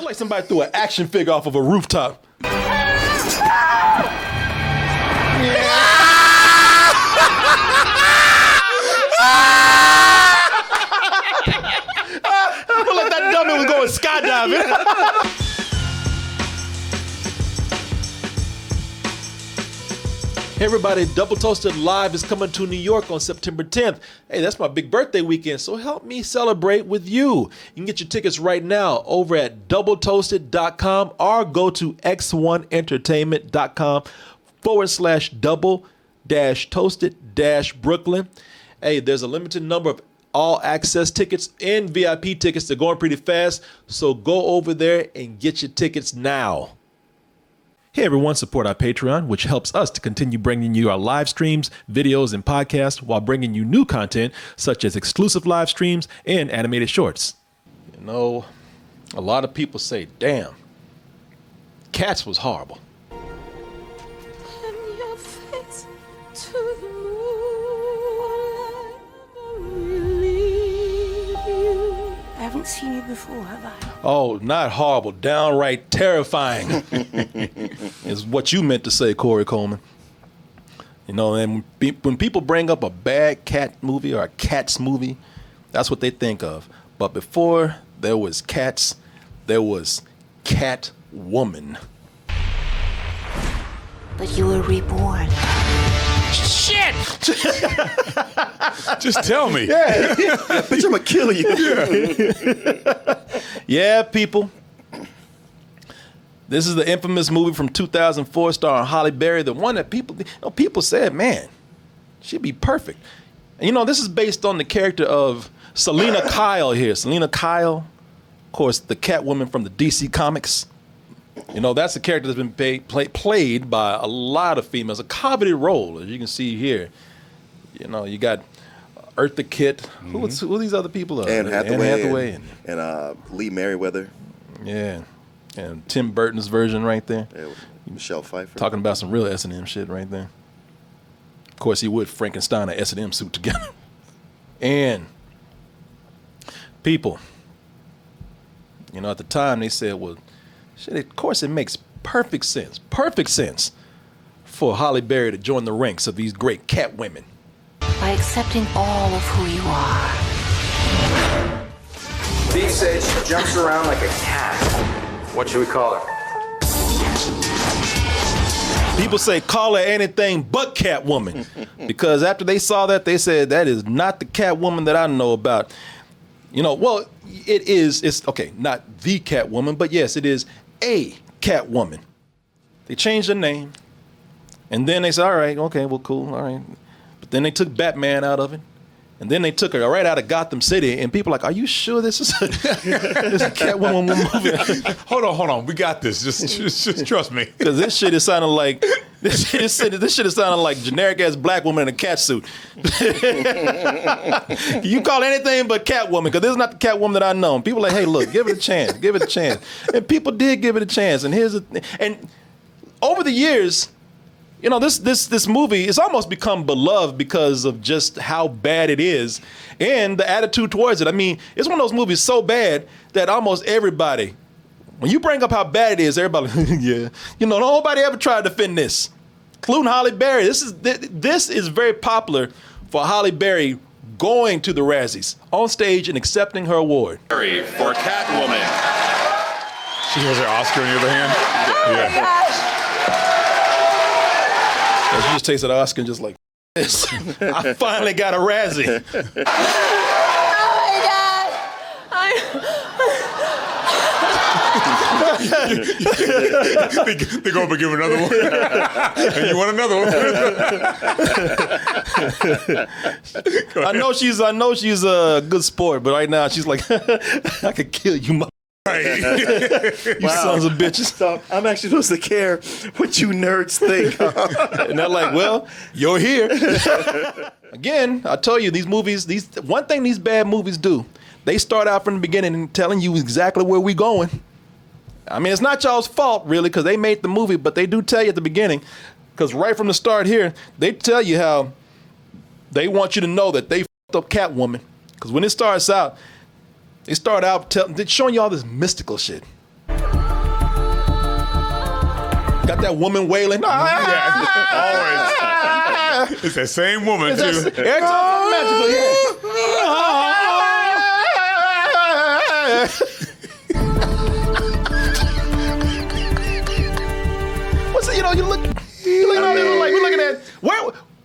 Look like somebody threw an action figure off of a rooftop. I feel like that dummy was going skydiving. Hey everybody, Double Toasted Live is coming to New York on September 10th. Hey, that's my big birthday weekend, so help me celebrate with you. You can get your tickets right now over at doubletoasted.com or go to x1entertainment.com/double-toasted-Brooklyn. Hey, there's a limited number of all access tickets and VIP tickets. They're going pretty fast, so go over there and get your tickets now. Hey everyone, support our Patreon, which helps us to continue bringing you our live streams, videos, and podcasts while bringing you new content such as exclusive live streams and animated shorts. You know, a lot of people say, damn, Cats was horrible. Your face to the moon, I'll never leave you. I haven't seen you before, have I? Oh, not horrible, downright terrifying is what you meant to say, Corey Coleman. You know, and when people bring up a bad cat movie or a Cats movie, that's what they think of. But before there was Cats, there was Catwoman. But you were reborn. Shit! Just tell me. Yeah, bitch, I'm gonna kill you. Yeah, people. This is the infamous movie from 2004 starring Halle Berry, the one that people said, man, she'd be perfect. And you know, this is based on the character of Selena Kyle here. Selena Kyle, of course, the Catwoman from the DC Comics. You know, that's a character that's been played by a lot of females, a coveted role, as you can see here. You know, you got Eartha Kitt. Who are these other people? Anne Hathaway and Lee Merriweather. Yeah, and Tim Burton's version right there. Yeah, Michelle Pfeiffer. Talking about some real S&M shit right there. Of course, he would Frankenstein an S&M suit together. And people, you know, at the time they said, well, shit, of course it makes perfect sense for Halle Berry to join the ranks of these great cat women. By accepting all of who you are. Steve says she jumps around like a cat. What should we call her? People say call her anything but Catwoman because after they saw that, they said that is not the Catwoman that I know about. You know, well, it's okay, not the Catwoman, but yes, it is a Catwoman. They changed her name, and then they said, all right, okay, well, cool, all right. But then they took Batman out of it, and then they took her right out of Gotham City, and people are like, are you sure this is a Catwoman movie? Hold on, we got this. Just trust me. Because this shit is sounding like generic ass black woman in a cat suit. You call anything but Catwoman, because this is not the Catwoman that I know. And people are like, hey, look, give it a chance, and people did give it a chance. And and over the years, you know, this movie is almost become beloved because of just how bad it is and the attitude towards it. I mean, it's one of those movies so bad that almost everybody, when you bring up how bad it is, everybody, yeah, you know, nobody ever tried to defend this, including Halle Berry. This is very popular for Halle Berry going to the Razzies on stage and accepting her award. For Catwoman. She has her Oscar in the other hand. Yeah. And she just takes that Oscar and just like this. I finally got a Razzie. Oh my God. They go up and give her another one. And you want another one. I know she's a good sport, but right now she's like, I could kill you, Right. you sons of bitches. So I'm actually supposed to care what you nerds think. And they're like, well, you're here. Again, I tell you, these movies, one thing these bad movies do, they start out from the beginning and telling you exactly where we're going. I mean, it's not y'all's fault, really, because they made the movie, but they do tell you at the beginning, because right from the start here, they tell you how they want you to know that they fucked up Catwoman. Because when it starts out, they start out showing you all this mystical shit. Got that woman wailing. Yeah, always. It's that same woman, too. Every time magical, What's it? You know, you look at all these, like, we're looking at,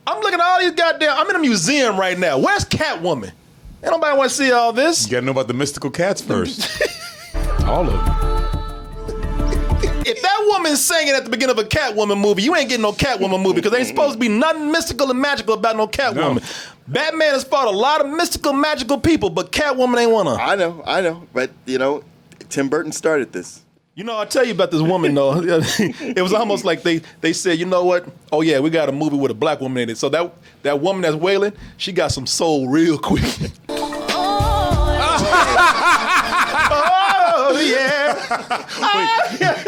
I'm looking at all these goddamn, I'm in a museum right now. Where's Catwoman? Ain't nobody want to see all this. You gotta know about the mystical cats first. All of them. If that woman's singing at the beginning of a Catwoman movie, you ain't getting no Catwoman movie because there ain't supposed to be nothing mystical and magical about no Catwoman. No. Batman has fought a lot of mystical, magical people, but Catwoman ain't one of them. I know. But, Tim Burton started this. You know, I'll tell you about this woman, though. It was almost like they said, you know what? Oh, yeah, we got a movie with a black woman in it. So that woman that's wailing, she got some soul real quick. Oh, yeah.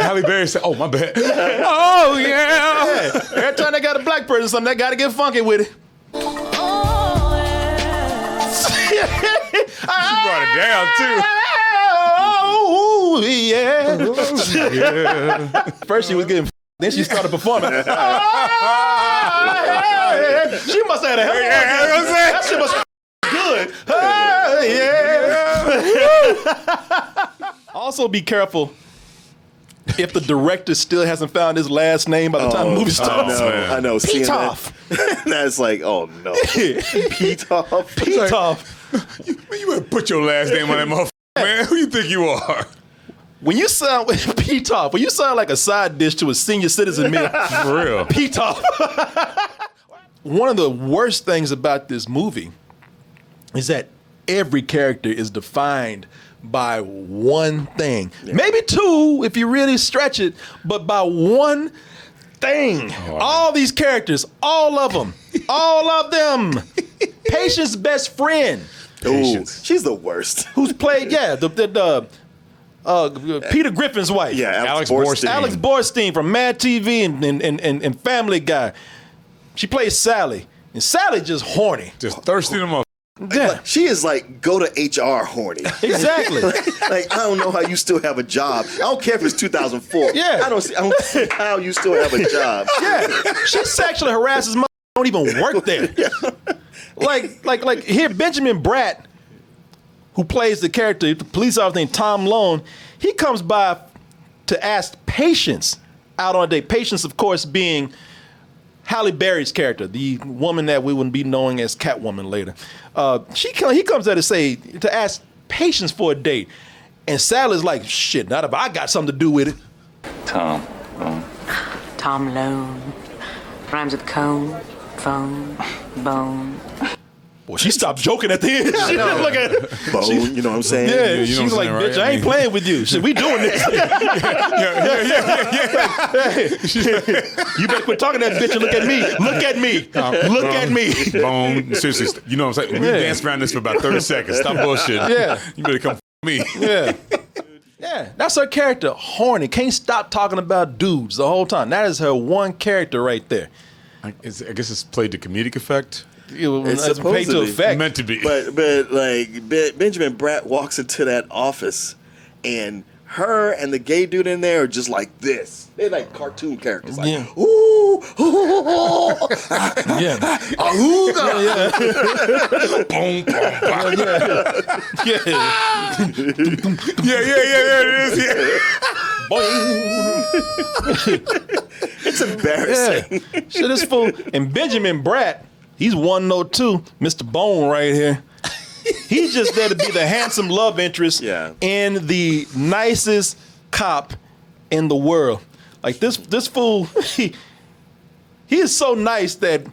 Halle Berry said, "Oh, my bad." Oh, yeah. Every time they got a black person, something, they got to get funky with it. She brought it down, too. Oh, yeah. First she was getting then she started performing. She must have had a hell of a that shit was good. Also be careful if the director still hasn't found his last name by the time the movie starts. I know. Petoff. That's like, oh no. Petoff. Petoff. You better put your last name on that motherfucker, man. Who you think you are? When you sound Petoff, when you sound like a side dish to a senior citizen meal, For real. Petoff. One of the worst things about this movie is that every character is defined by one thing. Yeah. Maybe two if you really stretch it, but by one thing. Oh, all these characters, all of them. Patience's best friend. Ooh, she's the worst. Who's played, Peter Griffin's wife. Yeah, Alex Borstein. Alex Borstein from Mad TV and Family Guy. She plays Sally. And Sally just horny. Just thirsty them up. Yeah. She is like, go to HR horny. Exactly. Like, I don't know how you still have a job. I don't care if it's 2004. Yeah. I don't see how you still have a job. Yeah. She sexually harasses mother don't even work there. Yeah. Like here, Benjamin Bratt, who plays the character, the police officer named Tom Lone, he comes by to ask Patience out on a date. Patience, of course, being Halle Berry's character, the woman that we would be knowing as Catwoman later. He comes there to ask Patience for a date. And Sally's like, shit, not if I got something to do with it. Tom Lone. Rhymes with cone, phone, bone. Well, she stopped joking at the end. She didn't look at it. Bone, you know what I'm saying? Yeah, you know she's like, right? bitch, I ain't playing with you. Shit, we doing this. You better quit talking to that bitch and look at me. Look at me. Look at me. Bone. Seriously, you know what I'm saying? We danced around this for about 30 seconds. Stop bullshit. Yeah. You better come me. Yeah. Yeah, that's her character. Horny. Can't stop talking about dudes the whole time. That is her one character right there. I guess it's played to comedic effect. It's supposed paid to to be. effect. Meant to be. But like Benjamin Bratt walks into that office, and her and the gay dude in there are just like this. They're like cartoon characters. Like, Yeah. ooh, Yeah. ahooga. Boom, boom, boom. Yeah. Yeah, there it is. Yeah. It's embarrassing. Yeah. Shit is full. And Benjamin Bratt, he's 102, Mr. Bone right here. He's just there to be the handsome love interest and the nicest cop in the world. Like this fool, he is so nice that,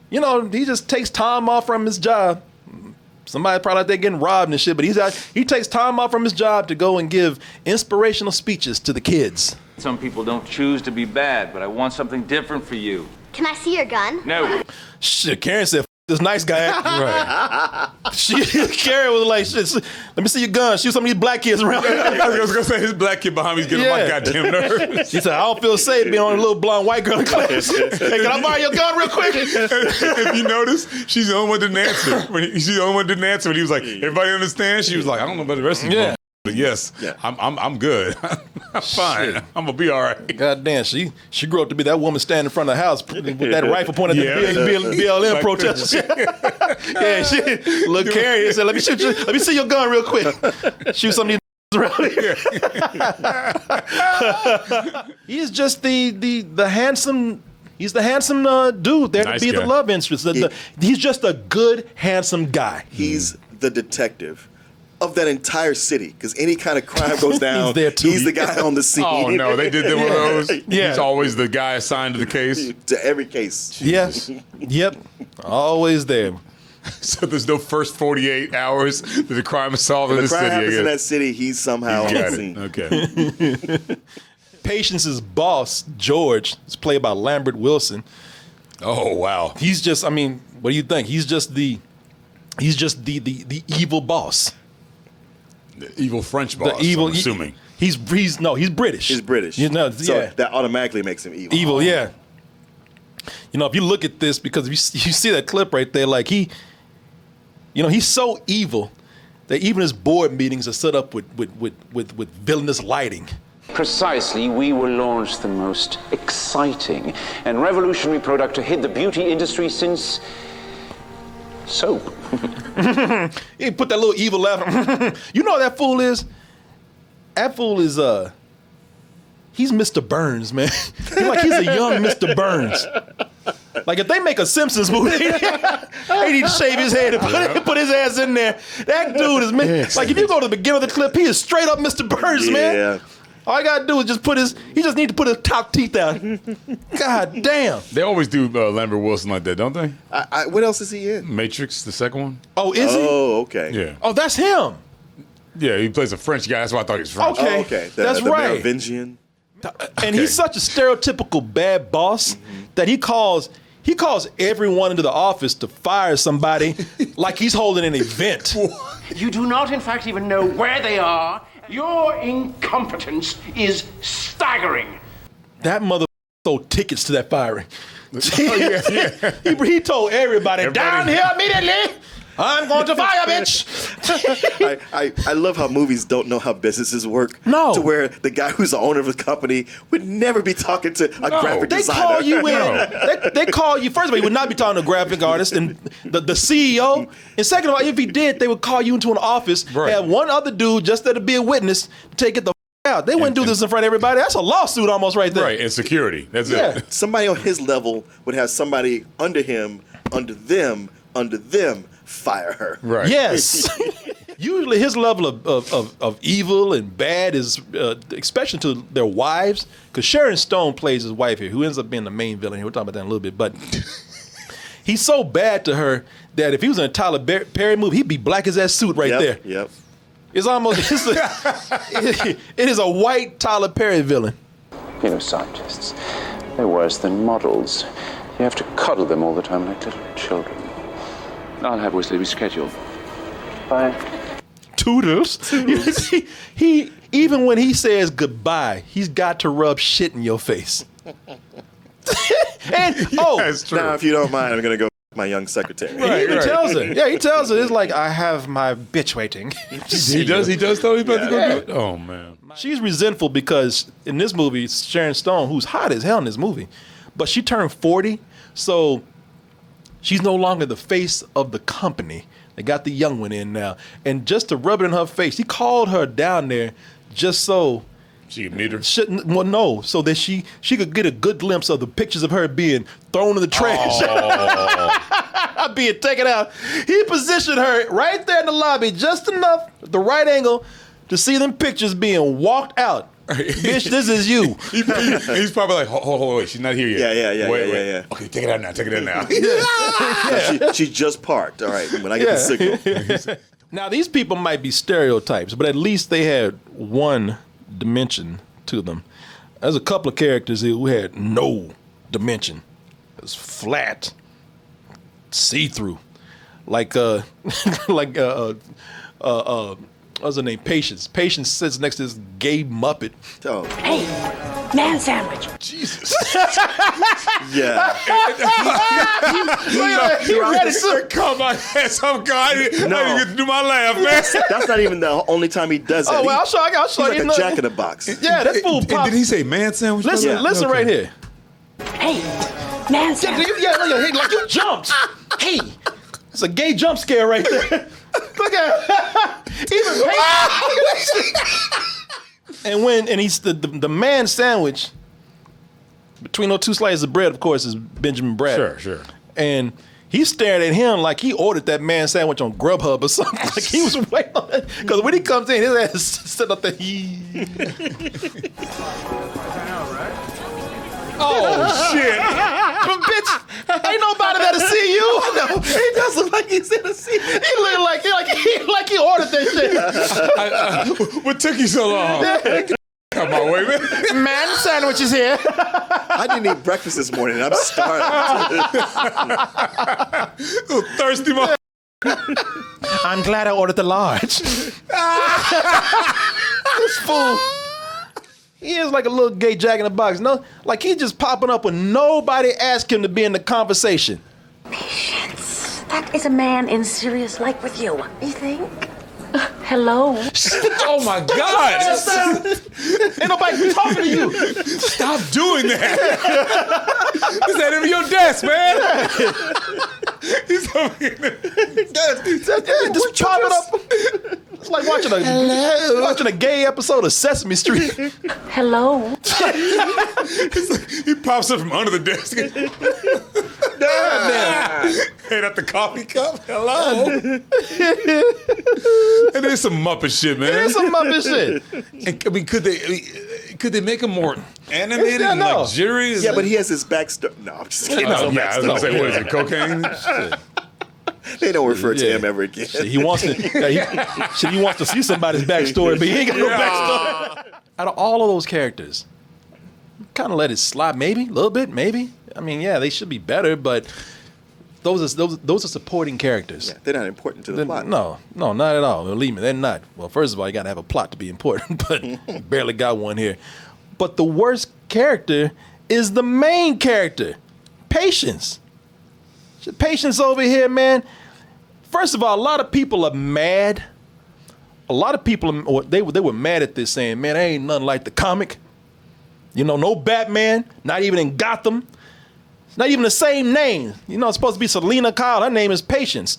he just takes time off from his job. Somebody probably out there getting robbed and shit, but he takes time off from his job to go and give inspirational speeches to the kids. Some people don't choose to be bad, but I want something different for you. Can I see your gun? No. Shit, Karen said, this nice guy. Right. Karen was like, shit, let me see your gun. Shoot some of these black kids around. I was gonna say his black kid behind me is getting on my goddamn nerves. She said, I don't feel safe being on a little blonde white girl in class. Hey, can I borrow your gun real quick? If you notice, she's the only one that didn't answer. She's the only one that didn't answer when he was like, everybody understands? She was like, I don't know about the rest of you. Yeah. But yes, Yeah. I'm good. I'm fine. Shit. I'm gonna be all right. God damn, she grew up to be that woman standing in front of the house with that rifle pointed at Yeah. the BLM Like protesters. Yeah, she look Carrie and said, "Let me see your gun real quick. Shoot some of these around here." He's just the handsome. He's the handsome dude there Nice to be guy. the love interest. He's just a good, handsome guy. He's the detective of that entire city, because any kind of crime goes down, He's there too. he's the guy on the scene. Oh no, they did one of those. Yeah. He's always the guy assigned to the case. To every case. Yeah. Yep. Always there. So there's no first 48 hours that the crime is solved in When the the crime city. happens in again. that city, he's somehow on the Got scene. it. Okay. Patience's boss, George, is played by Lambert Wilson. Oh wow. He's just, I mean, what do you think? He's just the evil boss. The evil French boss. The evil. I'm assuming. He's British. He's British. You know, so yeah. that automatically makes him evil. Evil, yeah. You know, if you look at this, because if you see that clip right there, like he's so evil that even his board meetings are set up with villainous lighting. Precisely, we will launch the most exciting and revolutionary product to hit the beauty industry since soap. He put that little evil laugh. You know what that fool is? That fool is he's Mr. Burns, man. He's a young Mr. Burns. Like if they make a Simpsons movie, they need to shave his head and put his ass in there. That dude is like if you go to the beginning of the clip, he is straight up Mr. Burns, man. Yeah. All I gotta do is he just need to put his top teeth out. God damn. They always do Lambert Wilson like that, don't they? What else is he in? Matrix, the second one. Oh, is he? Oh, okay. Yeah. Oh, that's him. Yeah, he plays a French guy. That's why I thought he was French. Okay. Oh, okay. That's the right. Merovingian. And he's such a stereotypical bad boss that he calls everyone into the office to fire somebody like he's holding an event. You do not, in fact, even know where they are. Your incompetence is staggering. That mother sold tickets to that firing. yeah. He told everybody, down here immediately. I'm going to fire, bitch. I love how movies don't know how businesses work. No. To where the guy who's the owner of the company would never be talking to a graphic They designer. call you in. They call you. First of all, he would not be talking to a graphic artist and the CEO. And second of all, if he did, they would call you into an office, Right. have one other dude just there to be a witness, take it the out. They wouldn't do this in front of everybody. That's a lawsuit almost right there. Right, and security. That's Yeah. it. Somebody on his level would have somebody under him, under them, fire her. Right. Yes. Usually his level of evil and bad is, especially to their wives, because Sharon Stone plays his wife here, who ends up being the main villain here. We'll talk about that in a little bit. But he's so bad to her that if he was in a Tyler Perry movie, he'd be black as that suit right there. Yep. It's almost, it is a white Tyler Perry villain. You know, scientists, they're worse than models. You have to coddle them all the time like little children. I'll have Wesley rescheduled. Bye. Toodles. He even when he says goodbye, he's got to rub shit in your face. And That's true. Now, if you don't mind, I'm going to go with my young secretary. he even tells her. Yeah, he tells her. It's like, I have my bitch waiting. He does though. He's about to go Yeah. do it. Oh man. She's resentful because in this movie, it's Sharon Stone, who's hot as hell in this movie, but she turned 40, so she's no longer the face of the company. They got the young one in now. And just to rub it in her face, he called her down there just so She can meet her. so that she could get a good glimpse of the pictures of her being thrown in the trash. Being taken out. He positioned her right there in the lobby, just enough, the right angle, to see them pictures being walked out. Bitch, this is you. He's probably like, hold on, wait, she's not here yet. Yeah. Wait. Okay, take it out now. She just parked. All right, when I get the signal. Now, these people might be stereotypes, but at least they had one dimension to them. There's a couple of characters who had no dimension. It was flat, see-through, like what's her name? Patience. Patience sits next to this gay Muppet. Oh. Hey, man sandwich. Jesus. Yeah. He ready to Come on, some guy. I didn't get to do my laugh, man. That's not even the only time he does it. Oh, well, I'll show you. He's like a jack in a box. Yeah, that fool And pops. did he say man sandwich? Listen, listen right here. Hey, man sandwich. Yeah, look at him, like you jumped. Hey, it's a gay jump scare right there. Look at even and he's the man sandwich between those two slices of bread, of course, is Benjamin Bratt. Sure. And he's staring at him like he ordered that man sandwich on Grubhub or something. Like he was waiting on it. Because when he comes in, his ass is sitting up there. Oh, shit. But bitch, ain't nobody there to see you. No, he does look like he's in a scene. He look like he ordered that shit. What took you so long? Come on, wait a minute. Man sandwich is here. I didn't eat breakfast this morning. I'm starving. Thirsty mother. I'm glad I ordered the large. This fool. He is like a little gay jack in the box. No, like he's just popping up when nobody asked him to be in the conversation. Patience. That is a man in serious like with you. You think? Hello. Oh my God. Ain't nobody talking to you. Stop doing that. Is that in your desk, man? He's over here. Just popping up. It's like watching a gay episode of Sesame Street. Hello. He pops up from under the desk. Head up the coffee cup. Hello. And there's some Muppet shit, man. There's some Muppet shit. And, I mean, could they make him more animated and luxurious? Yeah, but he has his backstory. No, I'm just kidding. I was gonna say, what is it, cocaine? They don't refer to him ever again. He wants to. He wants to see somebody's backstory, but he ain't got no backstory. Out of all of those characters, kind of let it slide, maybe a little bit, maybe. I mean, yeah, they should be better, but those are supporting characters. Yeah, they're not important to the plot. No, not at all. Believe me, they're not. Well, first of all, you got to have a plot to be important, but barely got one here. But the worst character is the main character, Patience. Patience over here, man. First of all, a lot of people are mad. A lot of people, they were mad at this, saying, man, there ain't nothing like the comic. You know, no Batman, not even in Gotham. It's not even the same name. You know, it's supposed to be Selena Kyle. Her name is Patience.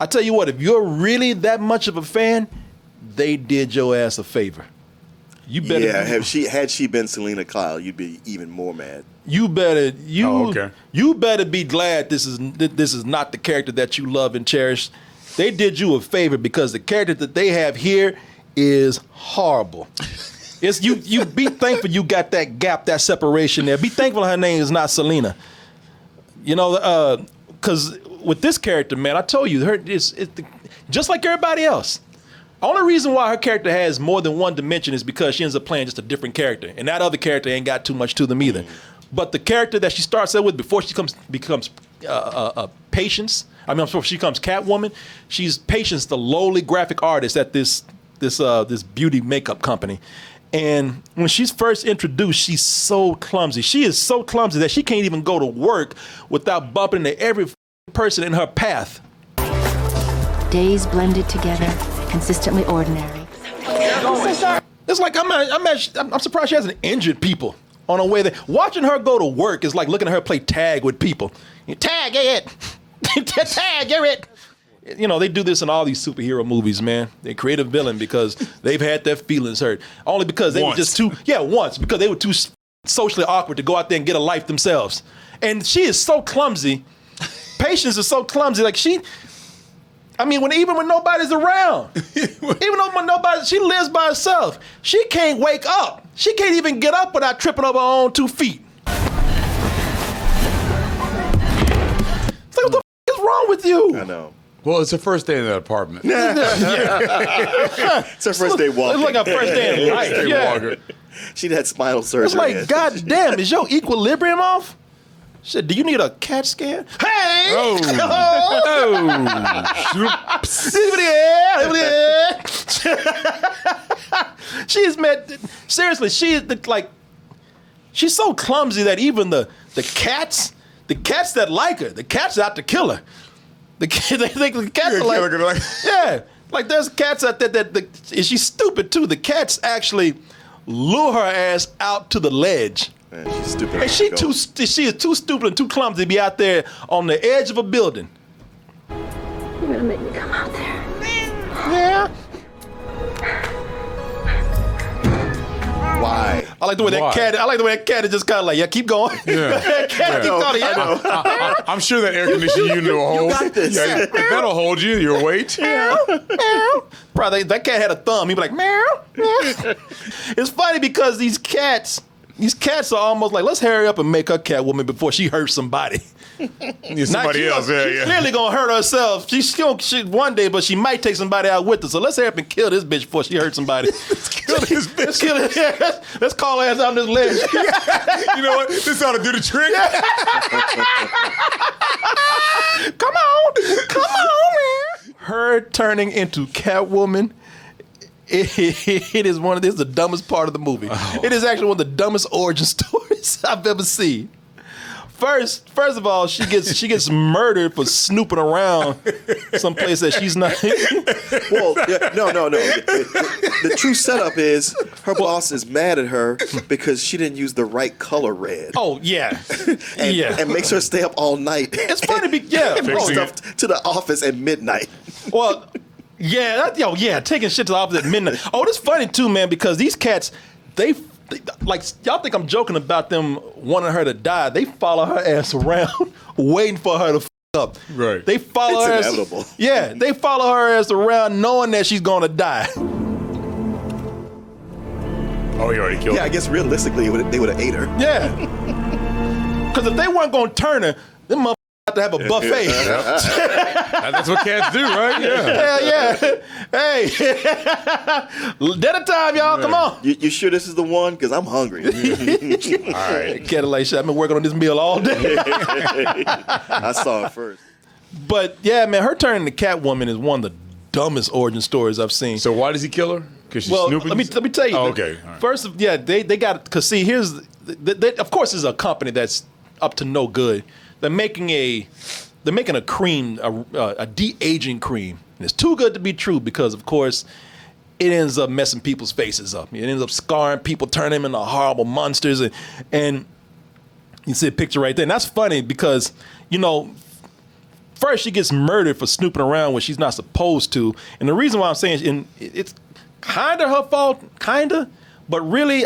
I tell you what, if you're really that much of a fan, they did your ass a favor. You better. Yeah, had she been Selena Kyle, you'd be even more mad. You better you better be glad this is not the character that you love and cherish. They did you a favor because the character that they have here is horrible. It's you be thankful you got that gap, that separation there. Be thankful her name is not Selena. You know, because with this character, man, I told you, just like everybody else. Only reason why her character has more than one dimension is because she ends up playing just a different character, and that other character ain't got too much to them either. But the character that she starts out with before she becomes Patience, before she becomes Catwoman, she's Patience, the lowly graphic artist at this beauty makeup company. And when she's first introduced, she's so clumsy. She is so clumsy that she can't even go to work without bumping into every person in her path. Days blended together, consistently ordinary. It's like I'm surprised she hasn't injured people on her way there. Watching her go to work is like looking at her play tag with people. Tag it, tag it. You know, they do this in all these superhero movies, man. They create a villain because they've had their feelings hurt. Only because they were just because they were too socially awkward to go out there and get a life themselves. And she is so clumsy. Patience is so clumsy. Like even when nobody's around, she lives by herself. She can't wake up. She can't even get up without tripping over her own 2 feet. It's like, what the f is wrong with you? I know. Well, it's her first day in that apartment. It's her first day walking. It's like her first day in life. She'd had spinal surgery. It's like, God damn, is your equilibrium off? Shit, do you need a CAT scan? Hey! Oh. She's met, seriously, she's so clumsy that even the cats that like her, the cats out to kill her. They think the cats are like, yeah, like there's cats out there and she's stupid too. The cats actually lure her ass out to the ledge. Man, she's stupid. And she is too stupid and too clumsy to be out there on the edge of a building. You're gonna make me come out there. Yeah. Why? I like the way that cat is just kind of like, yeah, keep going. Yeah. That cat keep going. Yeah. I'm sure that air conditioning unit will hold. You got this. Yeah, that'll hold you. Your weight. Meow, meow. Probably that cat had a thumb. He'd be like, meow, meow. It's funny because these cats are almost like, let's hurry up and make her Catwoman before she hurts somebody. Somebody else, She's clearly gonna hurt herself. She one day, but she might take somebody out with her. So let's hurry up and kill this bitch before she hurts somebody. Let's kill this bitch. Let's kill her. Let's call her ass out on this ledge. You know what? This ought to do the trick. Come on, man. Her turning into Catwoman. It is the dumbest part of the movie. Oh. It is actually one of the dumbest origin stories I've ever seen. First of all, she gets murdered for snooping around someplace that she's not. Well, no. The true setup is her boss is mad at her because she didn't use the right color red. Oh yeah, and makes her stay up all night. It's funny, bring stuff to the office at midnight. Well. Yeah, taking shit to the office at midnight. Oh, it's funny too, man, because these cats, they like, y'all think I'm joking about them wanting her to die. They follow her ass around, waiting for her to f up. Right. They follow her inevitable. Yeah, they follow her ass around knowing that she's gonna die. Oh, he already killed her. Yeah, I guess realistically they would have ate her. Yeah. Because if they weren't gonna turn her, them motherfuckers have to have a buffet. That's what cats do, right? Yeah. Hey, dinner time, y'all. Come on. You sure this is the one? Because I'm hungry. All right. Cadillac shit. I've been working on this meal all day. I saw it first. But yeah, man, her turning to Catwoman is one of the dumbest origin stories I've seen. So why does he kill her? Because she's snooping? Let me tell you. Oh, okay. All right. First, yeah, they got, because see, here's, of course, there's a company that's up to no good. They're making a cream, a de-aging cream. And it's too good to be true because, of course, it ends up messing people's faces up. It ends up scarring people, turning them into horrible monsters. And you see a picture right there. And that's funny because, first she gets murdered for snooping around when she's not supposed to. And the reason why I'm saying it's kind of her fault, but really,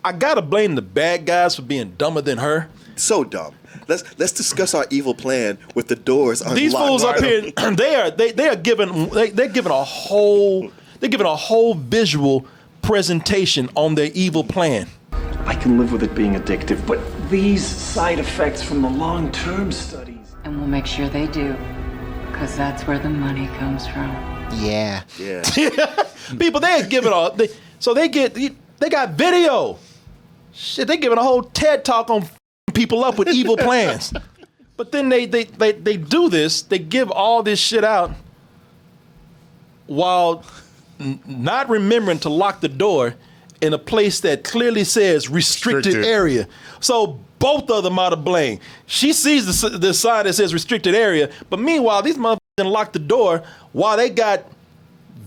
I got to blame the bad guys for being dumber than her. So dumb. Let's discuss our evil plan with the doors unlocked. These fools up here, they're giving a whole visual presentation on their evil plan. I can live with it being addictive, but these side effects from the long-term studies. And we'll make sure they do, because that's where the money comes from. Yeah. People, they got video. Shit, they giving a whole TED talk on people up with evil plans. But then they do this, they give all this shit out while not remembering to lock the door in a place that clearly says restricted area. So both of them are to blame. She sees the sign that says restricted area, but meanwhile, these motherfuckers didn't lock the door while they got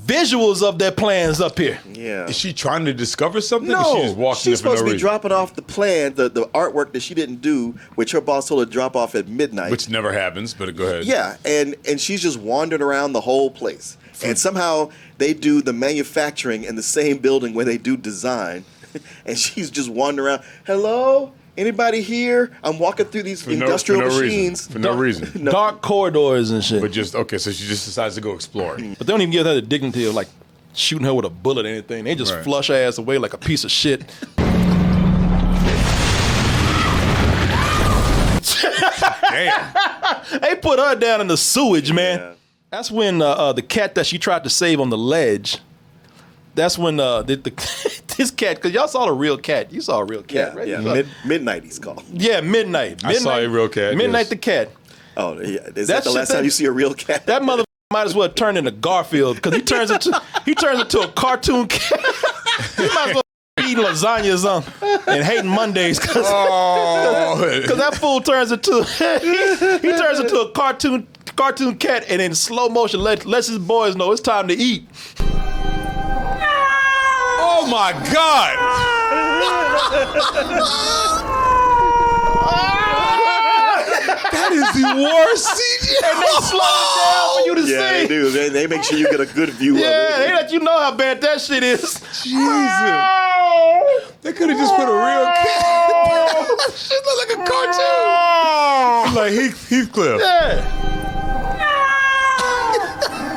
visuals of their plans up here. Yeah. Is she trying to discover something? No, or she just walking she's supposed to be dropping off the plan, the artwork that she didn't do, which her boss told her to drop off at midnight. Which never happens, but go ahead. Yeah, and she's just wandering around the whole place. And somehow they do the manufacturing in the same building where they do design. And she's just wandering around. Hello? Anybody here? I'm walking through these industrial machines. For no reason. Dark corridors and shit. But so she just decides to go explore. But they don't even give her the dignity of like shooting her with a bullet or anything. They just flush her ass away like a piece of shit. Damn. They put her down in the sewage, man. Yeah. That's when the cat that she tried to save on the ledge, That's when this cat, because y'all saw the real cat. You saw a real cat, right? Yeah. Midnight he's called. Yeah, Midnight. I saw a real cat. Midnight yes. the cat. Oh, yeah. Is that the last time you see a real cat? That mother might as well turn into Garfield because he turns into a cartoon cat. He might as well be eating lasagna or something and hating Mondays because that fool turns into he turns into a cartoon cat and in slow motion lets his boys know it's time to eat. Oh my God! That is the worst CGI. And they slow it down for you to see. Yeah, they do. They make sure you get a good view of it. Yeah, they let you know how bad that shit is. Jesus. They could have just put a real cat. Shit look like a cartoon. Like Heathcliff. Yeah.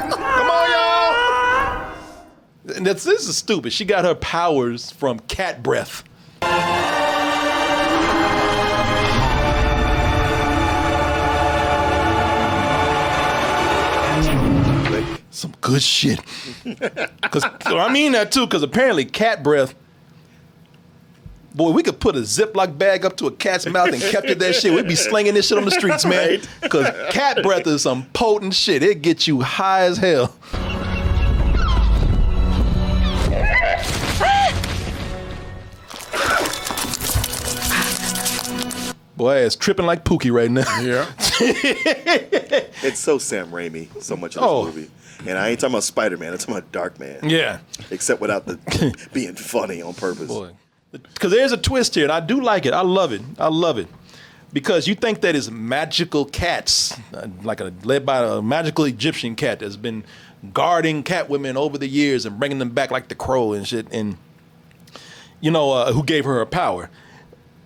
Come on, y'all. And this is stupid. She got her powers from cat breath. Some good shit. Cause I mean that too, because apparently cat breath. Boy, we could put a Ziploc bag up to a cat's mouth and capture that shit. We'd be slinging this shit on the streets, man. Because cat breath is some potent shit. It gets you high as hell. Boy, it's tripping like Pookie right now. Yeah. It's so Sam Raimi, so much of this movie. And I ain't talking about Spider-Man, I'm talking about Darkman. Yeah. Except without the being funny on purpose. Boy. Because there's a twist here, and I do like it. I love it. I love it. Because you think that it's magical cats, led by a magical Egyptian cat that's been guarding Catwoman over the years and bringing them back like the Crow and shit, and who gave her power.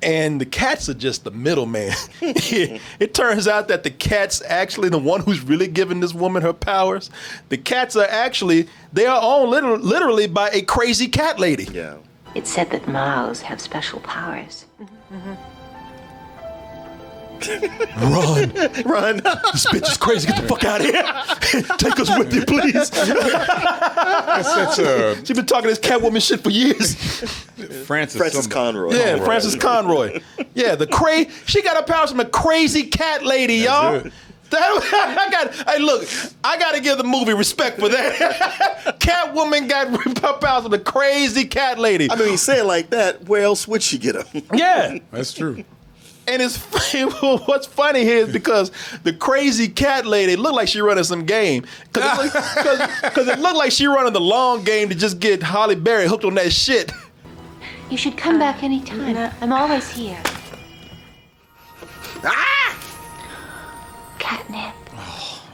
And the cats are just the middleman. It turns out that the cat's actually the one who's really giving this woman her powers. The cats are actually, they are owned literally by a crazy cat lady. Yeah. It's said that mouse have special powers. Run. Run. This bitch is crazy. Get the fuck out of here. Take us with you, please. She's been talking this Catwoman shit for years. Francis Conroy. Yeah, Francis Conroy. Yeah, she got her powers from a crazy cat lady, y'all. I got to give the movie respect for that. Catwoman got her powers from a crazy cat lady. I mean, you say it like that, where else would she get them? Yeah. That's true. And what's funny here is because the crazy cat lady looked like she running some game. Because it looked like she running the long game to just get Halle Berry hooked on that shit. You should come back anytime. I'm always here. Catnip.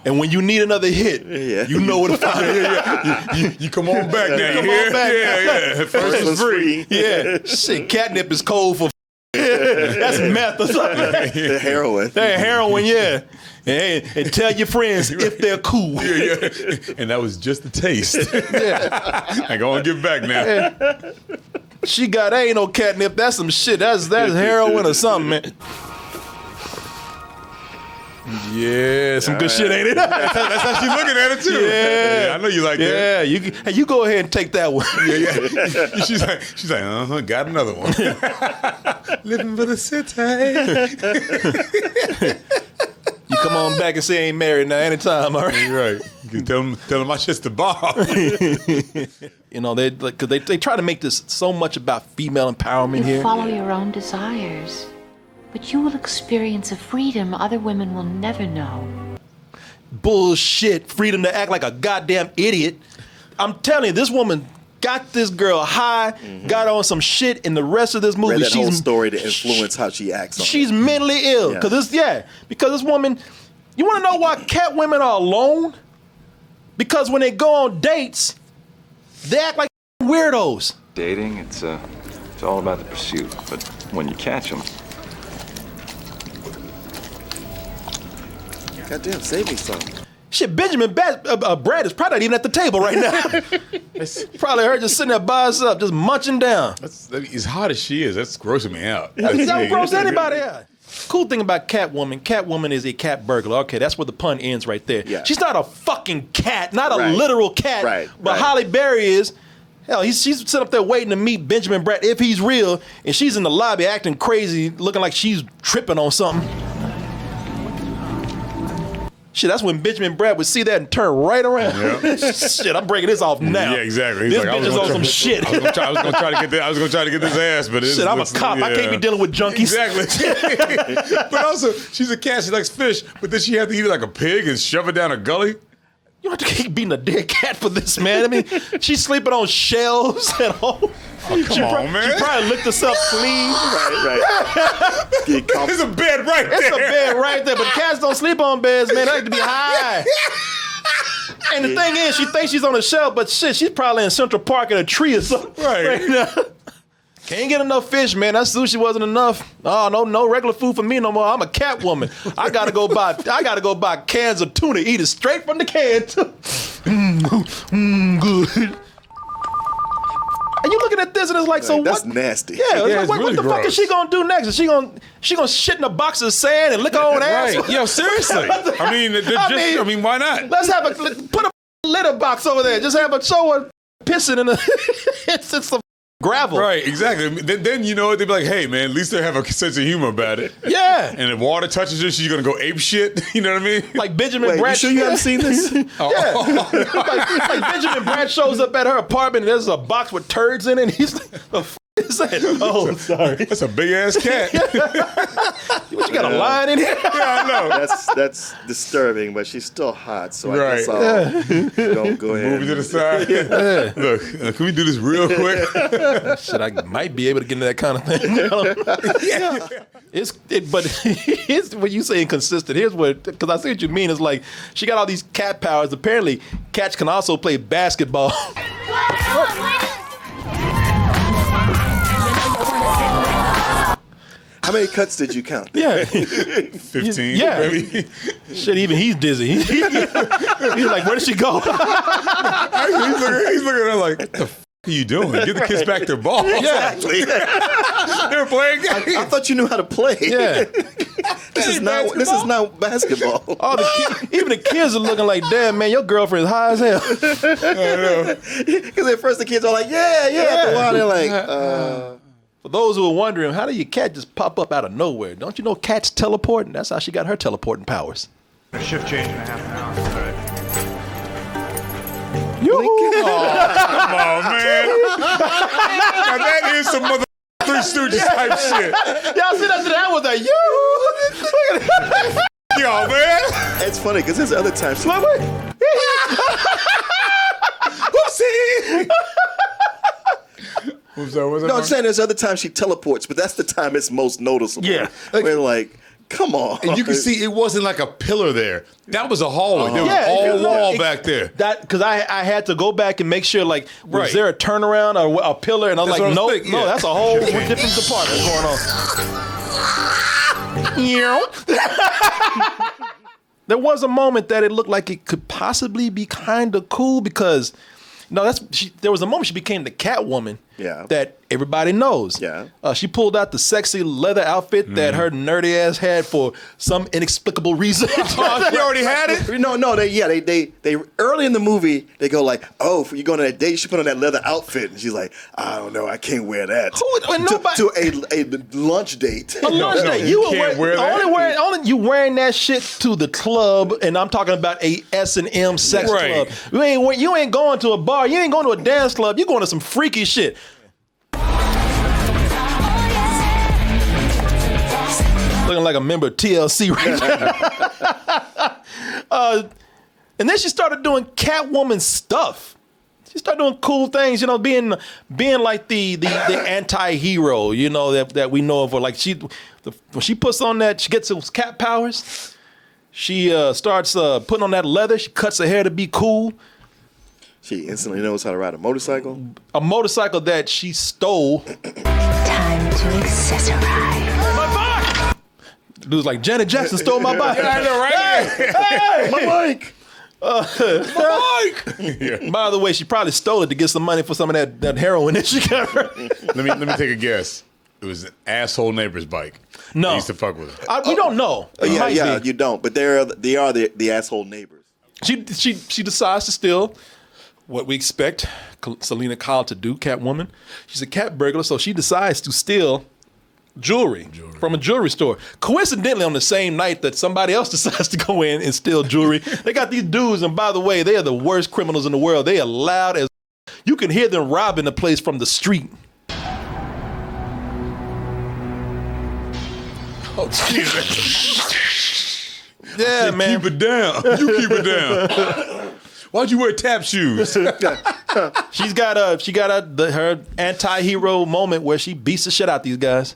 And when you need another hit, you know where to find it. You come on back now. Come on back. Yeah. First one's free. Yeah. Shit, catnip is cold for that's meth or something. The heroin. That heroin, yeah. And tell your friends if they're cool. Yeah. And that was just the taste. Yeah. I go and get back now. Yeah. She got, ain't no catnip. That's some shit. That's heroin or something, man. Yeah, some good shit, ain't it? That's how she's looking at it too. Yeah, I know you like that. Yeah, you go ahead and take that one. Yeah. She's like, got another one. Living for the city. You come on back and say I ain't married now anytime, all right? Right. You can tell them my shit's the bar. Because they try to make this so much about female empowerment here. Follow your own desires. But you will experience a freedom other women will never know. Bullshit. Freedom to act like a goddamn idiot. I'm telling you, this woman got this girl high, got on some shit in the rest of this movie. Read that whole story to influence how she acts on She's it. mentally ill. Because this woman, you want to know why cat women are alone? Because when they go on dates, they act like weirdos. Dating, it's all about the pursuit. But when you catch them, goddamn, save me some. Shit, Benjamin Brad is probably not even at the table right now. Probably her just sitting there by herself, just munching down. As hot as she is, that's grossing me out. That don't gross anybody out. Cool thing about Catwoman is a cat burglar. Okay, that's where the pun ends right there. Yeah. She's not a fucking cat, not a literal cat. Right. But Halle Berry is. Hell, she's sitting up there waiting to meet Benjamin Bratt if he's real, and she's in the lobby acting crazy, looking like she's tripping on something. Shit, that's when Benjamin Bratt would see that and turn right around. Yep. Shit, I'm breaking this off now. Yeah, exactly. He's this bitch is on some shit. I was gonna try to get this ass, but shit, I'm a cop. I can't be dealing with junkies. Exactly. But also, she's a cat. She likes fish, but then she had to eat like a pig and shove it down a gully. You don't have to keep beating a dead cat for this, man. I mean, she's sleeping on shelves at home. Oh, come on, man. She probably licked herself clean. Right. There's a bed right there. It's a bed right there, but cats don't sleep on beds, man. They like to be high. And the thing is, she thinks she's on a shelf, but shit, she's probably in Central Park in a tree or something. Right now. Can't get enough fish, man. That sushi wasn't enough. Oh, no regular food for me no more. I'm a cat woman. I gotta go buy cans of tuna, eat it straight from the can. Good. And you looking at this and it's like, so that's what? nasty. Yeah, it's like, really what the fuck is she gonna do next? Is she gonna shit in a box of sand and lick her own ass? Right. Yo, seriously. I mean, why not? Let's put a litter box over there. Just have a show her pissing in it's some gravel. Right, exactly. Then you know what? They'd be like, hey, man, at least they have a sense of humor about it. Yeah. And if water touches her, she's going to go ape shit. You know what I mean? Like Benjamin Bratt. You sure you haven't seen this? Yeah. like Benjamin Bratt shows up at her apartment and there's a box with turds in it and he's like, the f*** is that? Oh, sorry. That's a big-ass cat. What, you got a line in here? Yeah, I know. That's disturbing, but she's still hot, so Right. I guess I'll don't go ahead. Move it to the side. Look, can we do this real quick? Shit, I might be able to get into that kind of thing. But here's what you say inconsistent. Here's what, because I see what you mean. It's like she got all these cat powers. Apparently, cats can also play basketball. How many cuts did you count? Yeah. 15. Yeah. Maybe. Shit, even he's dizzy. He's like, where did she go? He's looking at her like, what the f*** are you doing? Give the kids back their ball. Exactly. They're playing games. I thought you knew how to play. Yeah. This is not basketball. Even the kids are looking like, damn, man, your girlfriend is high as hell. I know. Because at first the kids are like, yeah. After a while they're like, For those who are wondering, how did your cat just pop up out of nowhere? Don't you know cats teleport? And that's how she got her teleporting powers. A shift change in a half an hour. All right. Yoo-hoo! Come on, man. Now that is some mother Three Stooges type shit. Y'all see that was a you. Yo, man. It's funny because there's other times. Whoopsie. No, I'm saying there's other times she teleports, but that's the time it's most noticeable. Yeah. We're like, come on. And you can see it wasn't like a pillar there. That was a hallway. There was all wall back there. That because I had to go back and make sure, like, was Right. there a turnaround or a pillar? And I was That's like, what I was no, thinking, no, yeah. that's a whole different department going on. There was a moment that it looked like it could possibly be kind of cool because, there was a moment she became the Catwoman. Yeah. That everybody knows. Yeah. She pulled out the sexy leather outfit that her nerdy ass had for some inexplicable reason. Oh, she already had it? No, they early in the movie, they go like, oh, for you going on that date, you should put on that leather outfit. And she's like, I don't know, I can't wear that. To a lunch date. A lunch date. You can't wear that. Only you wearing that shit to the club, and I'm talking about a S&M sex Right. club. You ain't going to a bar. You ain't going to a dance club. You going to some freaky shit. Looking like a member of TLC right now. And then she started doing Catwoman stuff. She started doing cool things, being like the anti-hero, that we know of her. Like when she puts on that, she gets those cat powers. She starts putting on that leather. She cuts her hair to be cool. She instantly knows how to ride a motorcycle. A motorcycle that she stole. Time to accessorize. Dude's like, Janet Jackson stole my bike. I know, right? Hey, my bike. By the way, she probably stole it to get some money for some of that heroin that she got. Let me take a guess. It was an asshole neighbor's bike. No. I used to fuck with her. We don't know. It you don't. But they are the asshole neighbors. She decides to steal what we expect Selena Kyle to do, Catwoman. She's a cat burglar, so she decides to steal jewelry from a jewelry store. Coincidentally, on the same night that somebody else decides to go in and steal jewelry, they got these dudes, and by the way, they are the worst criminals in the world. They are loud as you can hear them robbing the place from the street. Oh, Jesus. Yeah, man. Keep it down. You keep it down. Why'd you wear tap shoes? She got her anti-hero moment where she beats the shit out these guys.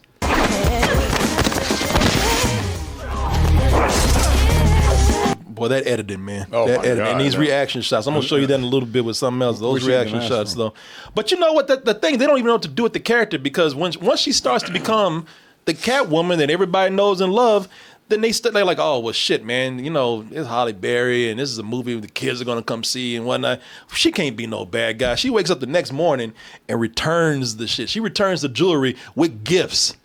Boy, that editing, man. Oh, that my editing. God, And these no. reaction shots. I'm going to show you that in a little bit with something else. Those Wish you didn't reaction ask shots, them. though. But you know what? The thing, they don't even know what to do with the character, because once she starts to become the Catwoman that everybody knows and love, then they're like, oh, well, shit, man. You know, it's Halle Berry, and this is a movie the kids are going to come see and whatnot. She can't be no bad guy. She wakes up the next morning and returns the shit. She returns the jewelry with gifts.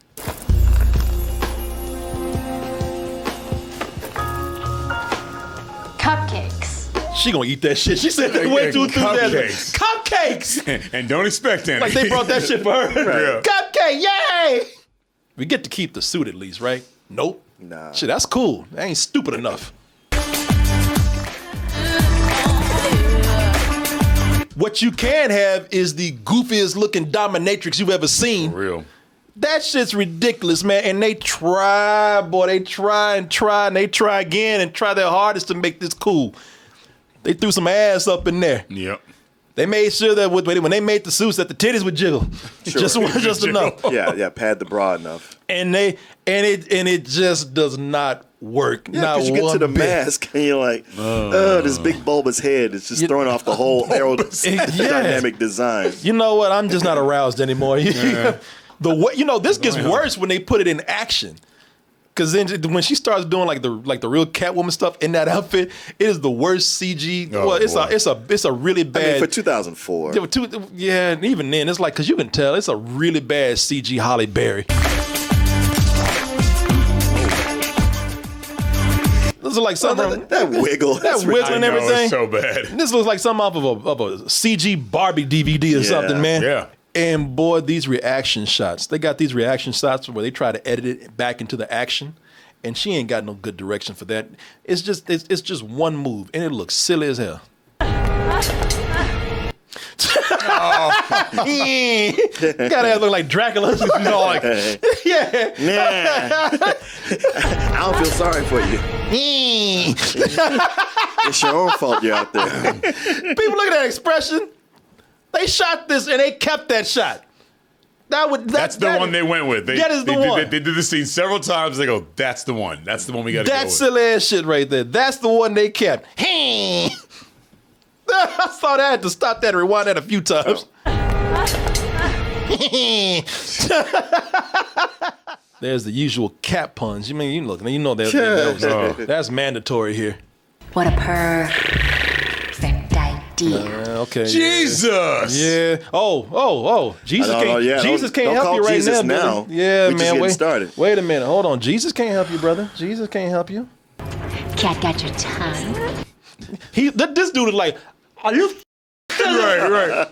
Cupcakes. She gonna eat that shit. She said that way too enthusiastic. Cupcakes. Cupcakes. And don't expect any. Like they brought that shit for her. Yeah. Cupcake, yay! We get to keep the suit at least, right? Nope. Nah. Shit, that's cool. That ain't stupid enough. What you can have is the goofiest looking dominatrix you've ever seen. For real. That shit's ridiculous, man. And they try, boy, they try, and they try again and try their hardest to make this cool. They threw some ass up in there. Yep. They made sure that when they made the suits that the titties would jiggle. Sure. just enough. Yeah, pad the bra enough. And it just does not work. Yeah, not because you get to the one bit. mask and you're like, oh, this big bulbous head is just throwing off the whole aerodynamic design. You know what? I'm just not aroused anymore. The way, this gets worse when they put it in action. Because then when she starts doing like the real Catwoman stuff in that outfit, it is the worst CG. Oh, well, boy. it's a really bad. I mean, for 2004. Yeah, and even then, it's like, because you can tell it's a really bad CG Halle Berry. This is like something that wiggle. That wiggle and everything. It's so bad. This looks like something off of a CG Barbie DVD or something, man. Yeah. And boy, these reaction shots. They got these reaction shots where they try to edit it back into the action, and she ain't got no good direction for that. It's just one move, and it looks silly as hell. Gotta have look like Dracula. She's all like, yeah. I don't feel sorry for you. It's your own fault you're out there. People look at that expression. They shot this and they kept that shot. That's the one they went with. That is the one. They did the scene several times. They go, that's the one. That's the one we got to go with. That silly ass shit right there. That's the one they kept. I saw that. I had to stop that and rewind that a few times. There's the usual cat puns. You know that's mandatory here. What a perfect idea. Okay. Jesus. Yeah. Oh. Jesus can't. Yeah. Jesus can't Don't help call you right Jesus now. now. Yeah, We just man. getting started. Wait a minute. Hold on. Jesus can't help you, brother. Jesus can't help you. Cat got your tongue. This dude is like, are you? Right.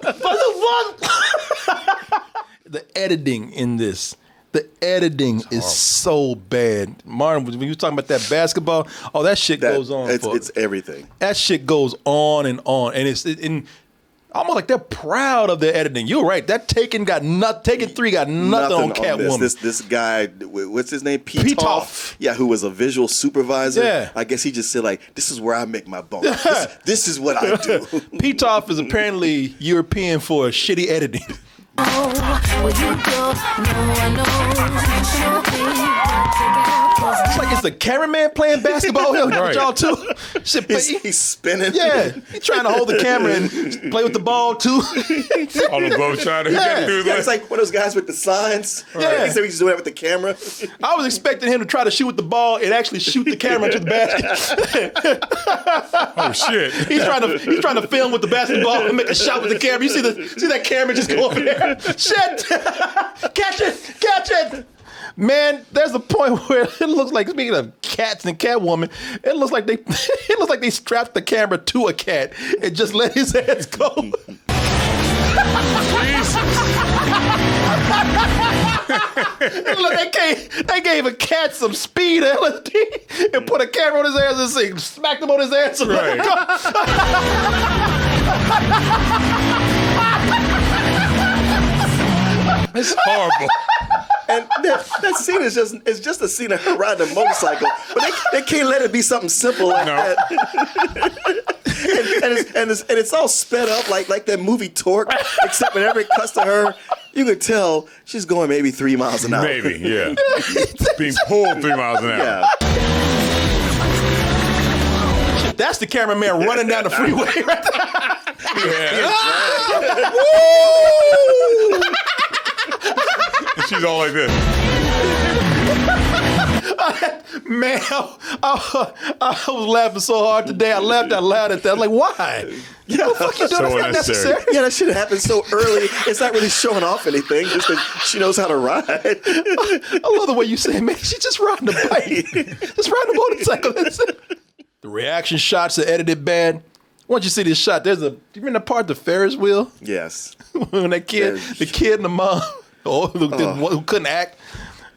The editing in this. The editing is so bad. Martin, when you were talking about that basketball, that shit goes on. It's everything. That shit goes on, and it's almost like they're proud of their editing. You're right. That Taken 3 got nothing on Catwoman. This guy, what's his name? Petoff. Yeah, who was a visual supervisor. Yeah. I guess he just said like, this is where I make my bone. This is what I do. Petoff is apparently European for shitty editing. It's like it's the cameraman playing basketball here with y'all too. He's spinning. Yeah, he's trying to hold the camera and play with the ball too. All the both trying to get through It's like one of those guys with the signs. Yeah. He said he's doing it with the camera. I was expecting him to try to shoot with the ball and actually shoot the camera into the basket. Oh shit! He's trying to film with the basketball and make a shot with the camera. You see that camera just go over there? Shit! Catch it! Man, there's a point where it looks like, speaking of cats and Catwoman, it looks like they strapped the camera to a cat and just let his ass go. Look, they gave a cat some speed LSD and put a camera on his ass and smacked him on his ass and let him go. It's horrible. And that scene is just a scene of her riding a motorcycle, but they can't let it be something simple like that. and it's all sped up like that movie Torque, except whenever it cuts to her, you could tell she's going maybe 3 miles an hour. Maybe, yeah. Being pulled 3 miles an hour. Yeah. That's the cameraman running down the freeway right there. And she's all like this. Man, I was laughing so hard today. I laughed out loud at that. I'm like, why? Yeah, what the fuck you doing? So That's not necessary. Yeah, that should have happened so early. It's not really showing off anything, just that she knows how to ride. I love the way you say, man, she's just riding a bike. Just riding a motorcycle. That's it. The reaction shots are edited bad. Once you see this shot, do you remember the part, the Ferris wheel? Yes. When that kid, the kid and the mom, who couldn't act.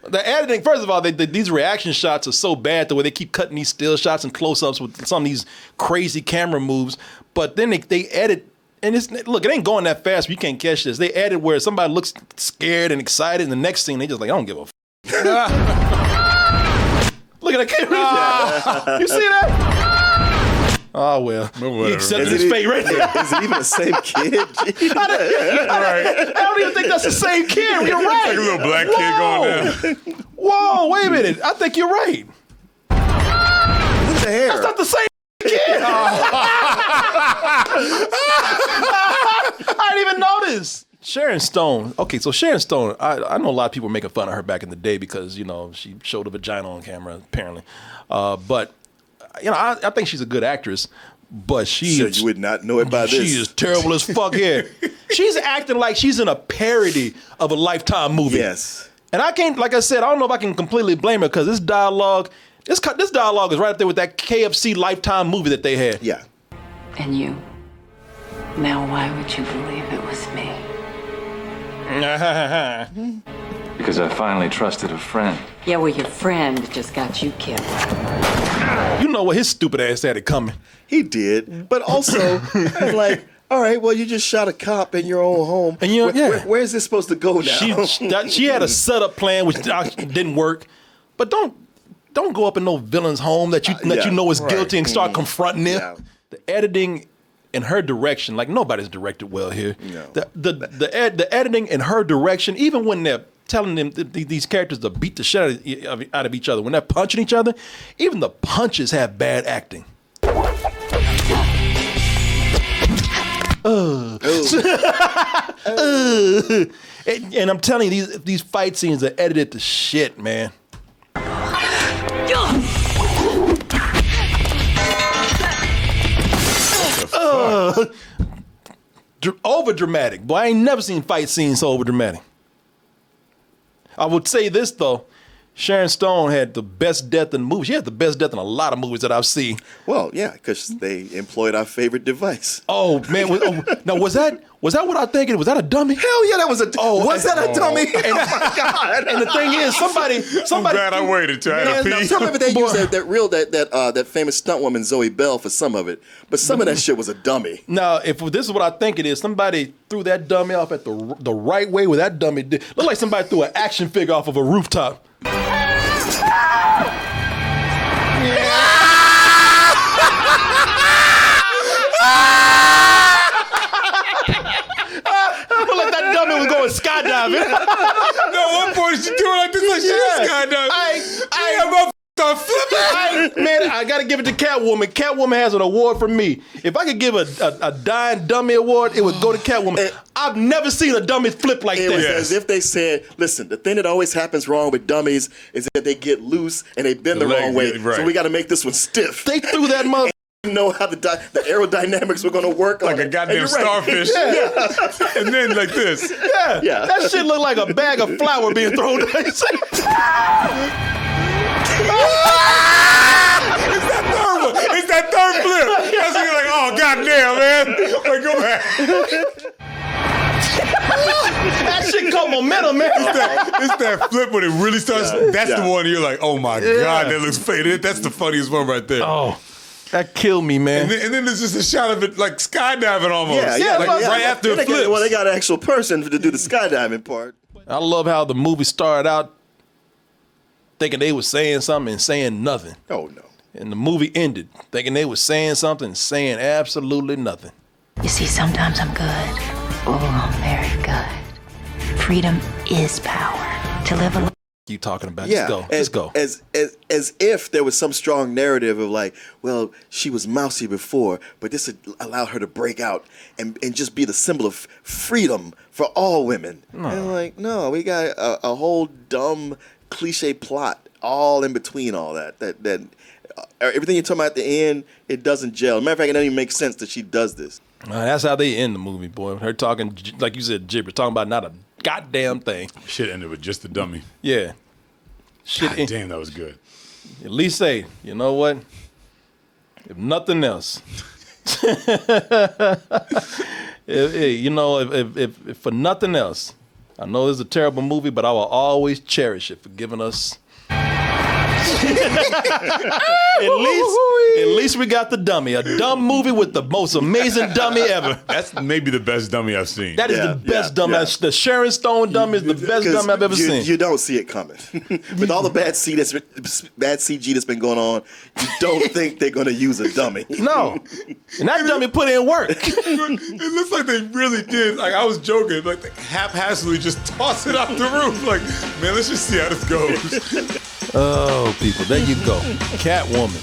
The editing, first of all, these reaction shots are so bad the way they keep cutting these still shots and close-ups with some of these crazy camera moves. But then they edit, and look, it ain't going that fast. You can't catch this. They edit where somebody looks scared and excited, and the next scene they just like, I don't give a f. Look at that camera. You see that? Oh, well. He accepted his fate right there. Is it even the same kid? I don't even think that's the same kid. You're right. Like a little black kid going down. Whoa, wait a minute. I think you're right. Look at the hair. That's not the same kid. I didn't even notice. Sharon Stone. Okay, so Sharon Stone, I know a lot of people were making fun of her back in the day because, she showed a vagina on camera, apparently. But, I think she's a good actress, but you would not know it by this. She is terrible as fuck here. She's acting like she's in a parody of a Lifetime movie. Yes. And I can't, like I said, I don't know if I can completely blame her because this dialogue is right up there with that KFC Lifetime movie that they had. Yeah. And you? Now why would you believe it was me? Because I finally trusted a friend. Yeah, well, your friend just got you killed. You know what his stupid ass had it coming. He did. But also, I'm like, all right, well, you just shot a cop in your own home. And where is this supposed to go now? She had a setup plan which didn't work. But don't go up in no villain's home that you know is guilty and start confronting him. Yeah. The editing in her direction, like nobody's directed well here. No. The editing in her direction, even when they're telling them these characters to beat the shit out of each other, when they're punching each other, even the punches have bad acting. And I'm telling you, these fight scenes are edited to shit, man. Over dramatic. Boy, I ain't never seen fight scenes so over dramatic. I would say this though, Sharon Stone had the best death in the movie. She had the best death in a lot of movies that I've seen. Well, yeah, because they employed our favorite device. Oh man, now was that what I thinking? Was that a dummy? Hell yeah, that was a. Was that a dummy? And, oh my god! And the thing is, somebody. I'm glad I waited till I had to pee. Some of it they used that famous stunt woman Zoe Bell for some of it, but some of that shit was a dummy. Now, if this is what I think it is, somebody threw that dummy off at the right way where that dummy did. Looked like somebody threw an action figure off of a rooftop. Like that dummy was going skydiving. No, one point she doing like this, like she was skydiving. Man, I gotta give it to Catwoman. Catwoman has an award from me. If I could give a dying dummy award, it would go to Catwoman. I've never seen a dummy flip like that. It was as if they said, listen, the thing that always happens wrong with dummies is that they get loose and they bend the wrong way. Right. So we got to make this one stiff. They threw that mother know how the aerodynamics were going to work. Like a goddamn starfish. Yeah. And then like this. Yeah. That shit looked like a bag of flour being thrown. It's that third one. It's that third flip. That's when you're like, oh, goddamn, man. Like, go back. That shit caught momentum, man. It's that flip when it really starts. That's the one you're like, oh my God, that looks faded. That's the funniest one right there. Oh, that killed me, man. And then there's just a shot of it like skydiving almost. Right after it flips. They got an actual person to do the skydiving part. I love how the movie started out thinking they was saying something and saying nothing. Oh, no. And the movie ended thinking they was saying something and saying absolutely nothing. You see, sometimes I'm good. Oh, I'm very good. Freedom is power. To live a You talking about? Yeah, Let's go. As if there was some strong narrative of like, well, she was mousy before, but this would allow her to break out and just be the symbol of freedom for all women. No. And like, no, we got a whole dumb cliche plot all in between all that. That everything you're talking about at the end, it doesn't gel. Matter of fact, it doesn't even make sense that she does this. That's how they end the movie, boy. Her talking, like you said, gibberish, talking about not a goddamn thing. Shit ended with just the dummy. Yeah. God damn, that was good. At least say, you know what? If nothing else, if for nothing else, I know it's a terrible movie, but I will always cherish it for giving us. At least we got the dummy. A dumb movie with the most amazing dummy ever. That's maybe the best dummy I've seen. That is the best dummy. Yeah. The Sharon Stone dummy is the best dummy I've ever seen. You don't see it coming. With all the bad CG that's been going on, you don't think they're going to use a dummy. No. And that dummy put in work. It looks like they really did. Like, I was joking. Like, they haphazardly just toss it off the roof. Like, man, let's just see how this goes. Oh, people, there you go. Catwoman.